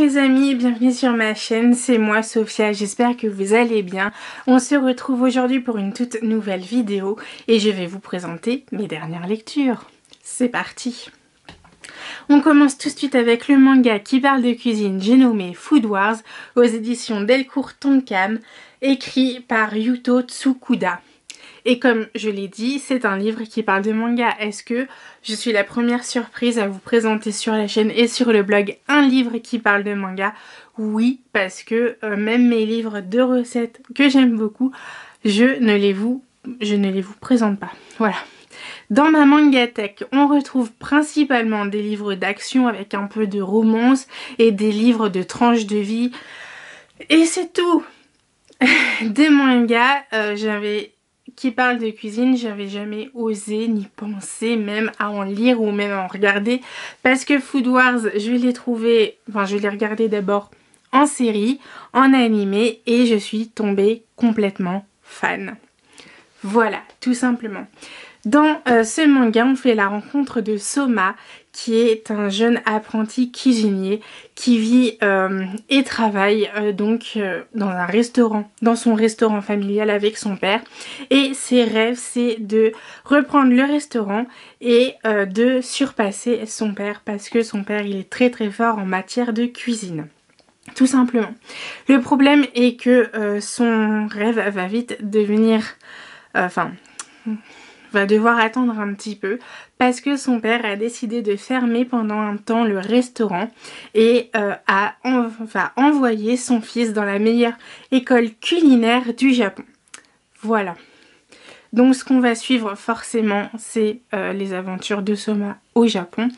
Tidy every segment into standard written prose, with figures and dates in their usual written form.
mes amis, bienvenue sur ma chaîne, c'est moi Sophia, j'espère que vous allez bien. On se retrouve aujourd'hui pour une toute nouvelle vidéo et je vais vous présenter mes dernières lectures. C'est parti! On commence tout de suite avec le manga qui parle de cuisine, j'ai nommé Food Wars, aux éditions Delcourt Tonkam, écrit par Yuto Tsukuda. Et comme je l'ai dit, c'est un livre qui parle de manga. Est-ce que je suis la première surprise à vous présenter sur la chaîne et sur le blog un livre qui parle de manga? Oui, parce que même mes livres de recettes que j'aime beaucoup, je ne les vous présente pas. Voilà. Dans ma mangatech, on retrouve principalement des livres d'action avec un peu de romance et des livres de tranches de vie. Et c'est tout. Des mangas, qui parle de cuisine, j'avais jamais osé ni pensé même à en lire ou même à en regarder parce que Food Wars, je l'ai regardé d'abord en série, en animé et je suis tombée complètement fan. Voilà, tout simplement. Dans ce manga, on fait la rencontre de Soma, qui est un jeune apprenti cuisinier qui vit et travaille dans un restaurant, dans son restaurant familial avec son père. Et ses rêves, c'est de reprendre le restaurant et de surpasser son père parce que son père, il est très très fort en matière de cuisine. Tout simplement. Le problème est que son rêve va vite devenir... va devoir attendre un petit peu parce que son père a décidé de fermer pendant un temps le restaurant et va envoyer son fils dans la meilleure école culinaire du Japon. Voilà. Donc ce qu'on va suivre forcément, c'est les aventures de Soma au Japon,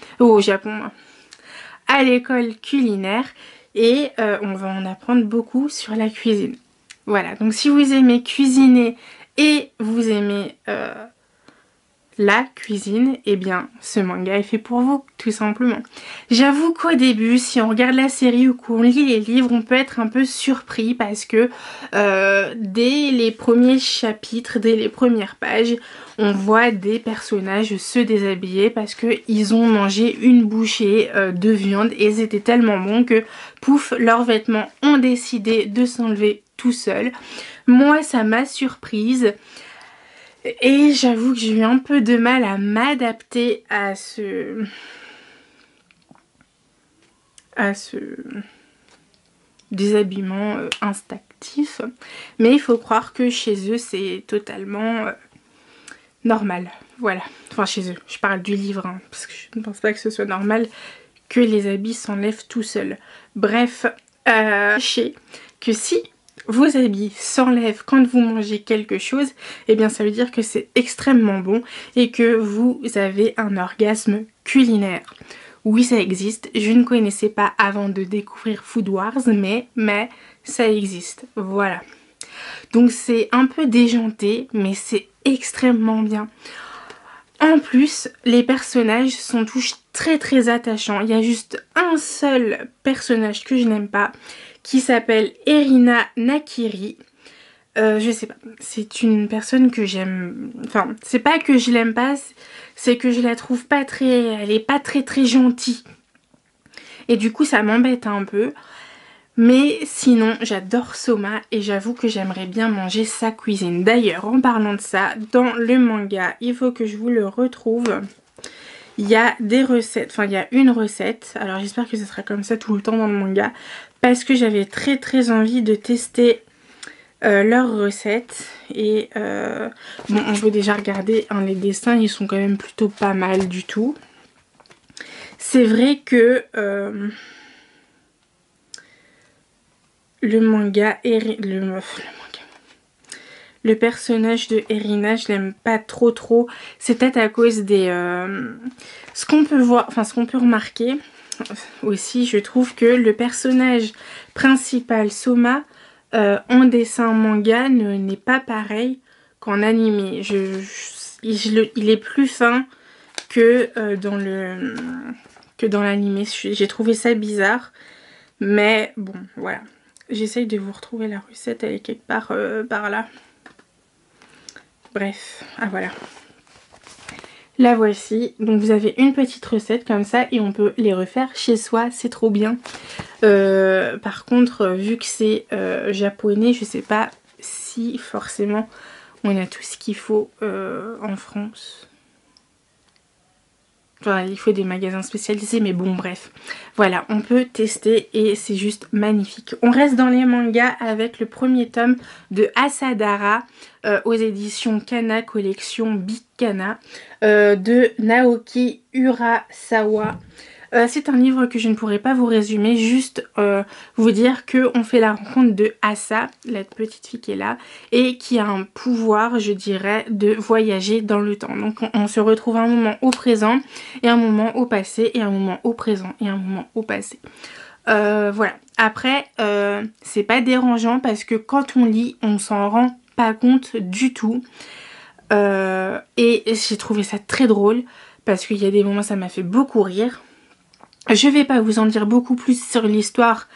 à l'école culinaire et on va en apprendre beaucoup sur la cuisine. Voilà, donc si vous aimez cuisiner et vous aimez... la cuisine, eh bien ce manga est fait pour vous, tout simplement. J'avoue qu'au début, si on regarde la série ou qu'on lit les livres, on peut être un peu surpris parce que dès les premiers chapitres, dès les premières pages, on voit des personnages se déshabiller parce qu'ils ont mangé une bouchée de viande et c'était tellement bon que pouf, leurs vêtements ont décidé de s'enlever tout seuls. Moi, ça m'a surprise. Et j'avoue que j'ai eu un peu de mal à m'adapter à ce déshabillement instinctif. Mais il faut croire que chez eux, c'est totalement normal. Voilà. Enfin, chez eux. Je parle du livre, hein, parce que je ne pense pas que ce soit normal que les habits s'enlèvent tout seuls. Bref, sachez que si... vos habits s'enlèvent quand vous mangez quelque chose, et bien ça veut dire que c'est extrêmement bon et que vous avez un orgasme culinaire. Oui, ça existe, je ne connaissais pas avant de découvrir Food Wars, mais ça existe, voilà. Donc c'est un peu déjanté, mais c'est extrêmement bien. En plus, les personnages sont tous très très attachants. Il y a juste un seul personnage que je n'aime pas, qui s'appelle Erina Nakiri. Je sais pas, c'est une personne que j'aime... Enfin, c'est pas que je l'aime pas, c'est que je la trouve pas très... Elle est pas très très gentille. Et du coup, ça m'embête un peu. Mais sinon, j'adore Soma et j'avoue que j'aimerais bien manger sa cuisine. D'ailleurs, en parlant de ça, dans le manga, il faut que je vous le retrouve. Il y a des recettes, enfin il y a une recette. Alors j'espère que ce sera comme ça tout le temps dans le manga. Parce que j'avais très très envie de tester leurs recettes. Et bon, on peut déjà regarder hein, les dessins, ils sont quand même plutôt pas mal du tout. C'est vrai que... le personnage de Erina, je l'aime pas trop. C'est peut-être à cause des... ce qu'on peut voir, enfin ce qu'on peut remarquer aussi, je trouve que le personnage principal, Soma, en dessin manga, n'est pas pareil qu'en animé. Il est plus fin que dans l'animé. J'ai trouvé ça bizarre. Mais bon, voilà. J'essaye de vous retrouver la recette, elle est quelque part par là. Bref, ah voilà. La voici. Donc vous avez une petite recette comme ça et on peut les refaire chez soi, c'est trop bien. Par contre, vu que c'est japonais, je sais pas si forcément on a tout ce qu'il faut en France. Enfin, il faut des magasins spécialisés, mais bon, bref. Voilà, on peut tester et c'est juste magnifique. On reste dans les mangas avec le premier tome de Asadara aux éditions Kana, collection Big Kana, de Naoki Urasawa. C'est un livre que je ne pourrais pas vous résumer, juste vous dire qu'on fait la rencontre de Asa, la petite fille qui est là, et qui a un pouvoir, je dirais, de voyager dans le temps. Donc on se retrouve un moment au présent, et un moment au passé, et un moment au présent, et un moment au passé. Voilà. Après, c'est pas dérangeant parce que quand on lit, on s'en rend pas compte du tout. Et j'ai trouvé ça très drôle parce qu'il y a des moments ça m'a fait beaucoup rire. Je vais pas vous en dire beaucoup plus sur l'histoire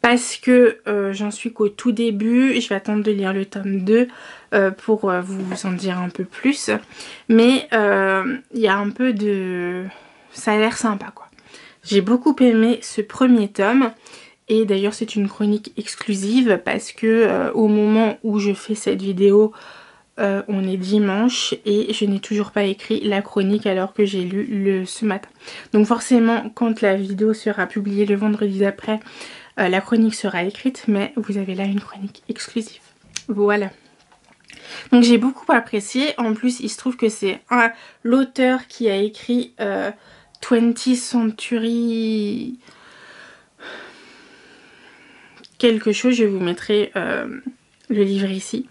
parce que j'en suis qu'au tout début. Je vais attendre de lire le tome 2 pour vous en dire un peu plus. Mais il y a un peu de... ça a l'air sympa quoi. J'ai beaucoup aimé ce premier tome. Et d'ailleurs c'est une chronique exclusive parce que au moment où je fais cette vidéo, on est dimanche et je n'ai toujours pas écrit la chronique alors que j'ai lu ce matin. Donc forcément quand la vidéo sera publiée le vendredi d'après, la chronique sera écrite, mais vous avez là une chronique exclusive. Voilà. Donc j'ai beaucoup apprécié. En plus il se trouve que c'est l'auteur qui a écrit 20th Century quelque chose. Je vous mettrai le livre ici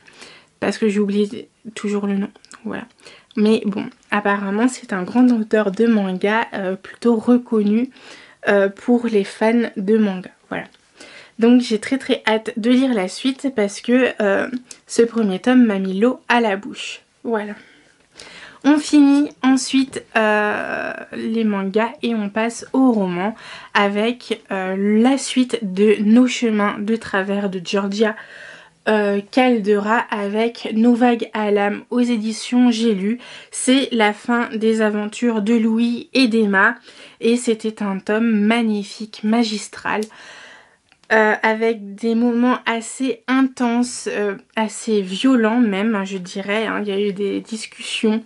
parce que j'oublie toujours le nom, voilà. Mais bon, apparemment c'est un grand auteur de manga plutôt reconnu pour les fans de manga, voilà. Donc j'ai très hâte de lire la suite parce que ce premier tome m'a mis l'eau à la bouche, voilà. On finit ensuite les mangas et on passe au roman avec la suite de Nos chemins de travers de Georgia Caldera avec Novag Alam aux éditions J'ai lu. C'est la fin des aventures de Louis et d'Emma et c'était un tome magnifique, magistral, avec des moments assez intenses, assez violents même, je dirais, hein. Il y a eu des discussions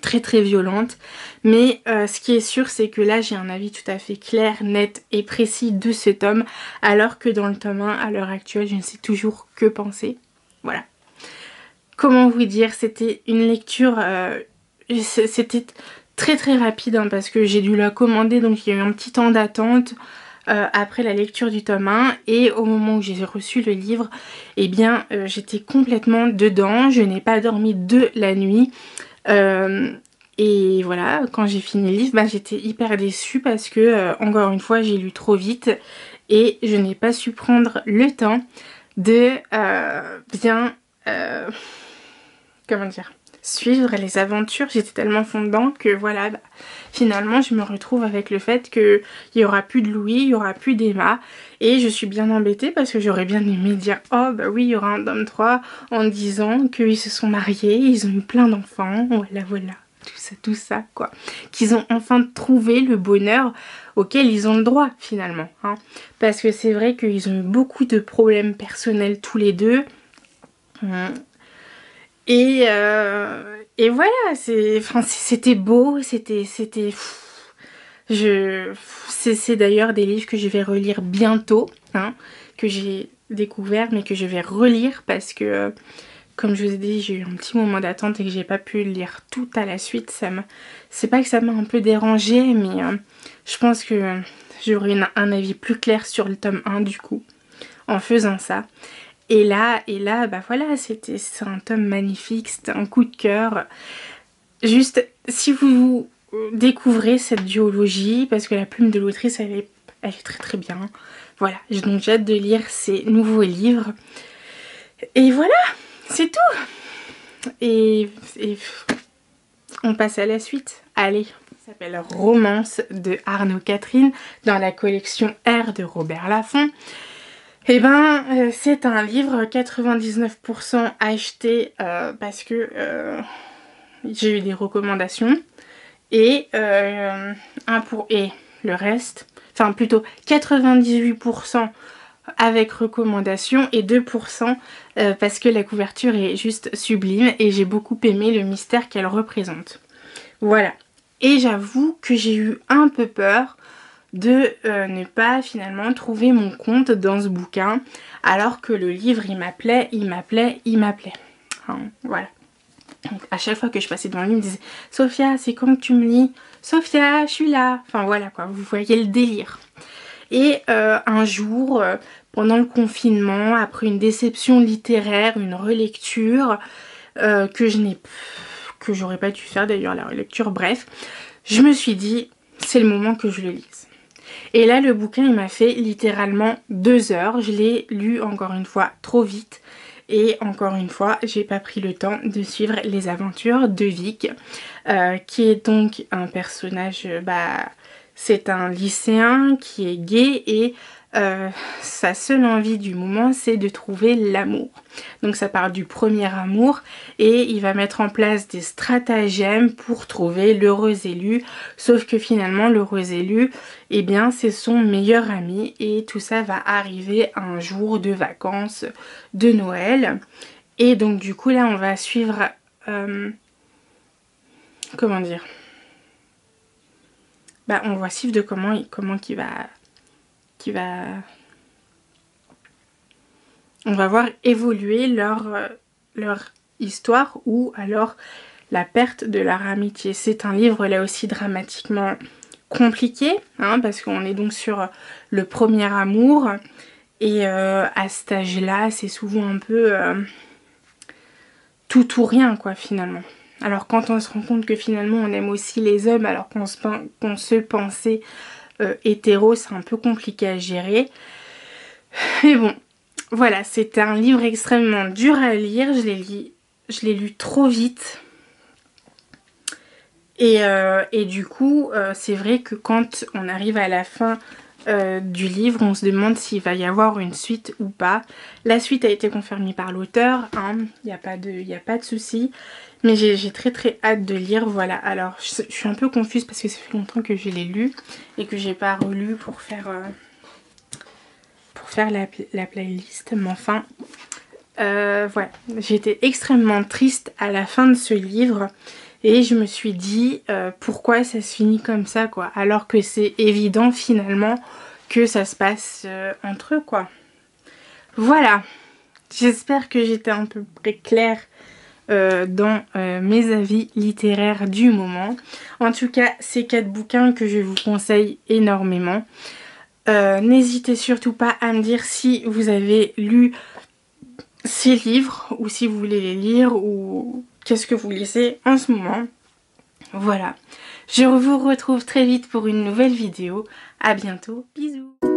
très violentes, mais ce qui est sûr c'est que là j'ai un avis tout à fait clair, net et précis de ce tome, alors que dans le tome 1 à l'heure actuelle je ne sais toujours que penser. Voilà. Comment vous dire, c'était une lecture, c'était très rapide hein, parce que j'ai dû la commander, donc il y a eu un petit temps d'attente après la lecture du tome 1, et au moment où j'ai reçu le livre, eh bien j'étais complètement dedans, je n'ai pas dormi de la nuit. Et voilà, quand j'ai fini le livre, bah, j'étais hyper déçue parce que, encore une fois, j'ai lu trop vite et je n'ai pas su prendre le temps de bien, comment dire, suivre les aventures. J'étais tellement fond dedans que voilà, bah, finalement, je me retrouve avec le fait qu'il n'y aura plus de Louis, il n'y aura plus d'Emma. Et je suis bien embêtée parce que j'aurais bien aimé dire « Oh bah oui, il y aura un tome 3 en disant qu'ils se sont mariés, ils ont eu plein d'enfants, voilà. » Tout ça quoi. Qu'ils ont enfin trouvé le bonheur auquel ils ont le droit finalement. Hein. Parce que c'est vrai qu'ils ont eu beaucoup de problèmes personnels tous les deux. Et voilà, c'était beau, c'est d'ailleurs des livres que je vais relire bientôt, hein, que j'ai découvert mais que je vais relire parce que comme je vous ai dit, j'ai eu un petit moment d'attente et que j'ai pas pu lire tout à la suite. C'est pas que ça m'a un peu dérangée, mais je pense que j'aurai un avis plus clair sur le tome 1 du coup, en faisant ça. Et là, bah voilà, c'est un tome magnifique, c'était un coup de cœur. Juste, si vous découvrez cette duologie, parce que la plume de l'autrice, elle est très bien. Voilà, donc j'ai hâte de lire ces nouveaux livres. Et voilà, c'est tout. Et on passe à la suite. Allez, ça s'appelle Romance de Arnaud Catherine dans la collection R de Robert Laffont. Et ben, c'est un livre 99% acheté parce que j'ai eu des recommandations et le reste, enfin plutôt 98% avec recommandation et 2% parce que la couverture est juste sublime et j'ai beaucoup aimé le mystère qu'elle représente. Voilà. Et j'avoue que j'ai eu un peu peur de ne pas finalement trouver mon compte dans ce bouquin alors que le livre il m'appelait. Hein, voilà. Donc, à chaque fois que je passais devant lui, il me disait « Sophia, c'est quand que tu me lis ? Sophia, je suis là !» Enfin voilà quoi, vous voyez le délire. Et un jour, pendant le confinement, après une déception littéraire, une relecture que j'aurais pas dû faire d'ailleurs, la relecture, bref, je me suis dit c'est le moment que je le lise. Et là le bouquin il m'a fait littéralement 2 heures, je l'ai lu encore une fois trop vite. Et encore une fois, j'ai pas pris le temps de suivre les aventures de Vic, qui est donc un personnage, c'est un lycéen qui est gay et sa seule envie du moment c'est de trouver l'amour. Donc ça part du premier amour et il va mettre en place des stratagèmes pour trouver l'heureux élu, sauf que finalement l'heureux élu, eh bien c'est son meilleur ami et tout ça va arriver un jour de vacances de Noël. Et donc du coup là on va suivre comment dire, on va suivre de comment on va voir évoluer leur histoire ou alors la perte de leur amitié. C'est un livre là aussi dramatiquement compliqué, hein, parce qu'on est donc sur le premier amour et à cet âge-là c'est souvent un peu tout ou rien quoi finalement. Alors quand on se rend compte que finalement on aime aussi les hommes alors qu'on se pensait hétéro, c'est un peu compliqué à gérer. Mais bon, voilà, c'était un livre extrêmement dur à lire, je l'ai lu trop vite. Et du coup, c'est vrai que quand on arrive à la fin du livre, on se demande s'il va y avoir une suite ou pas. La suite a été confirmée par l'auteur, hein, il n'y a pas de souci. Mais j'ai très hâte de lire, voilà. Alors, je suis un peu confuse parce que ça fait longtemps que je l'ai lu et que j'ai pas relu pour faire la playlist. Mais enfin, voilà. J'étais extrêmement triste à la fin de ce livre. Et je me suis dit, pourquoi ça se finit comme ça, quoi. Alors que c'est évident, finalement, que ça se passe entre eux, quoi. Voilà. J'espère que j'étais un peu près claire dans mes avis littéraires du moment. En tout cas, c'est 4 bouquins que je vous conseille énormément. N'hésitez surtout pas à me dire si vous avez lu ces livres ou si vous voulez les lire ou qu'est-ce que vous lisez en ce moment. Voilà, je vous retrouve très vite pour une nouvelle vidéo. À bientôt, bisous.